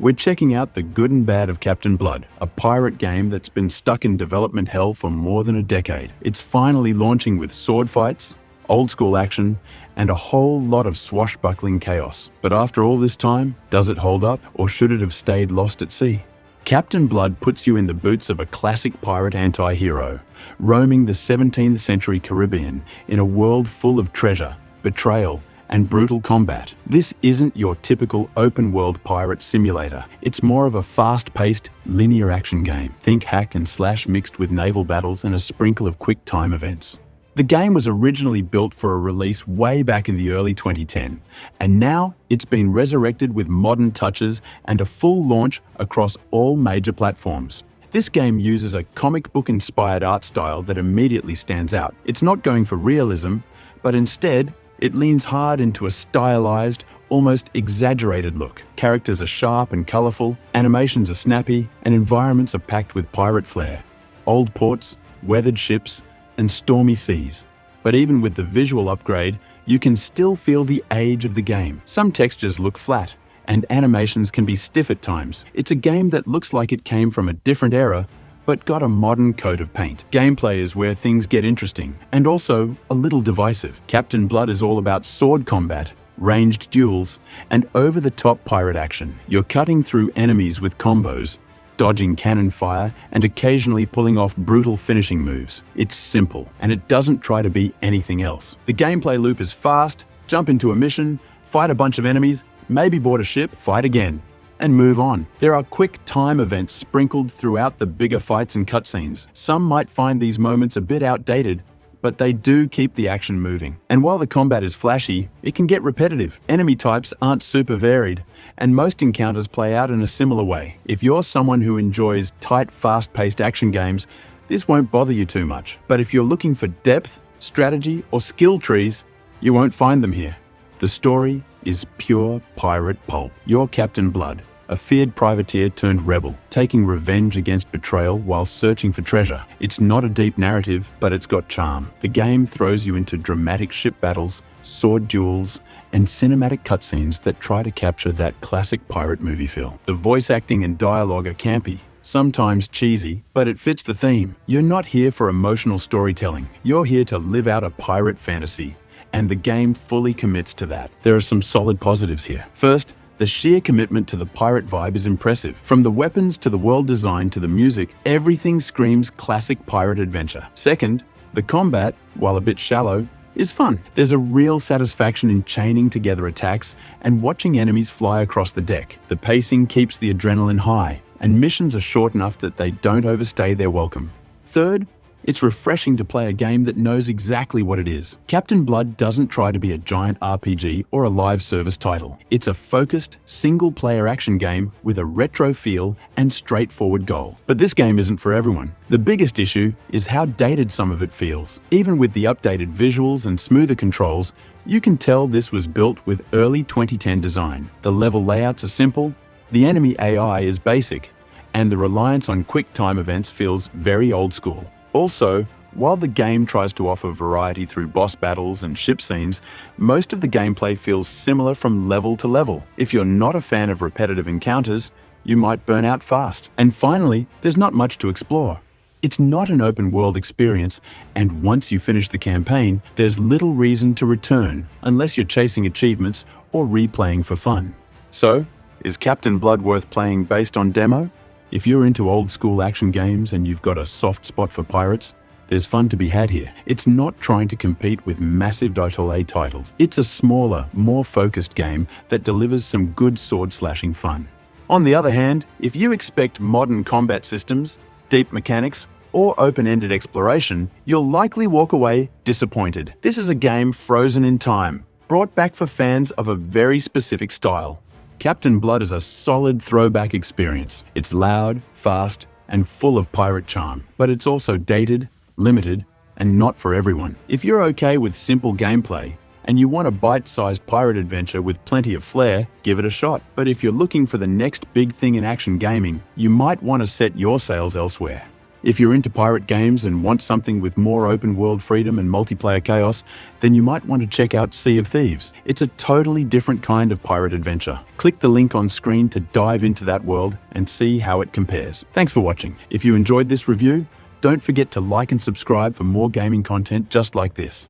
We're checking out The Good and Bad of Captain Blood, a pirate game that's been stuck in development hell for more than a decade. It's finally launching with sword fights, old school action, and a whole lot of swashbuckling chaos. But after all this time, does it hold up, or should it have stayed lost at sea? Captain Blood puts you in the boots of a classic pirate anti-hero, roaming the 17th century Caribbean in a world full of treasure, betrayal, and brutal combat. This isn't your typical open-world pirate simulator. It's more of a fast-paced, linear action game. Think hack and slash mixed with naval battles and a sprinkle of quick time events. The game was originally built for a release way back in the early 2010s, and now it's been resurrected with modern touches and a full launch across all major platforms. This game uses a comic book-inspired art style that immediately stands out. It's not going for realism, but instead, it leans hard into a stylized, almost exaggerated look. Characters are sharp and colorful, animations are snappy, and environments are packed with pirate flair. Old ports, weathered ships, and stormy seas. But even with the visual upgrade, you can still feel the age of the game. Some textures look flat, and animations can be stiff at times. It's a game that looks like it came from a different era, but got a modern coat of paint. Gameplay is where things get interesting, and also a little divisive. Captain Blood is all about sword combat, ranged duels, and over-the-top pirate action. You're cutting through enemies with combos, dodging cannon fire, and occasionally pulling off brutal finishing moves. It's simple, and it doesn't try to be anything else. The gameplay loop is fast: jump into a mission, fight a bunch of enemies, maybe board a ship, fight again, and move on. There are quick time events sprinkled throughout the bigger fights and cutscenes. Some might find these moments a bit outdated, but they do keep the action moving. And while the combat is flashy, it can get repetitive. Enemy types aren't super varied, and most encounters play out in a similar way. If you're someone who enjoys tight, fast-paced action games, this won't bother you too much. But if you're looking for depth, strategy, or skill trees, you won't find them here. The story is pure pirate pulp. You're Captain Blood, a feared privateer turned rebel, taking revenge against betrayal while searching for treasure. It's not a deep narrative, but it's got charm. The game throws you into dramatic ship battles, sword duels, and cinematic cutscenes that try to capture that classic pirate movie feel. The voice acting and dialogue are campy, sometimes cheesy, but it fits the theme. You're not here for emotional storytelling. You're here to live out a pirate fantasy, and the game fully commits to that. There are some solid positives here. First, the sheer commitment to the pirate vibe is impressive. From the weapons to the world design to the music, everything screams classic pirate adventure. Second, the combat, while a bit shallow, is fun. There's a real satisfaction in chaining together attacks and watching enemies fly across the deck. The pacing keeps the adrenaline high, and missions are short enough that they don't overstay their welcome. Third, it's refreshing to play a game that knows exactly what it is. Captain Blood doesn't try to be a giant RPG or a live service title. It's a focused, single-player action game with a retro feel and straightforward goals. But this game isn't for everyone. The biggest issue is how dated some of it feels. Even with the updated visuals and smoother controls, you can tell this was built with early 2010 design. The level layouts are simple, the enemy AI is basic, and the reliance on quick time events feels very old school. Also, while the game tries to offer variety through boss battles and ship scenes, most of the gameplay feels similar from level to level. If you're not a fan of repetitive encounters, you might burn out fast. And finally, there's not much to explore. It's not an open world experience, and once you finish the campaign, there's little reason to return unless you're chasing achievements or replaying for fun. So, is Captain Blood worth playing based on demo? If you're into old school action games and you've got a soft spot for pirates, there's fun to be had here. It's not trying to compete with massive AAA titles. It's a smaller, more focused game that delivers some good sword slashing fun. On the other hand, if you expect modern combat systems, deep mechanics, or open-ended exploration, you'll likely walk away disappointed. This is a game frozen in time, brought back for fans of a very specific style. Captain Blood is a solid throwback experience. It's loud, fast, and full of pirate charm, but it's also dated, limited, and not for everyone. If you're okay with simple gameplay and you want a bite-sized pirate adventure with plenty of flair, give it a shot. But if you're looking for the next big thing in action gaming, you might want to set your sails elsewhere. If you're into pirate games and want something with more open world freedom and multiplayer chaos, then you might want to check out Sea of Thieves. It's a totally different kind of pirate adventure. Click the link on screen to dive into that world and see how it compares. Thanks for watching. If you enjoyed this review, don't forget to like and subscribe for more gaming content just like this.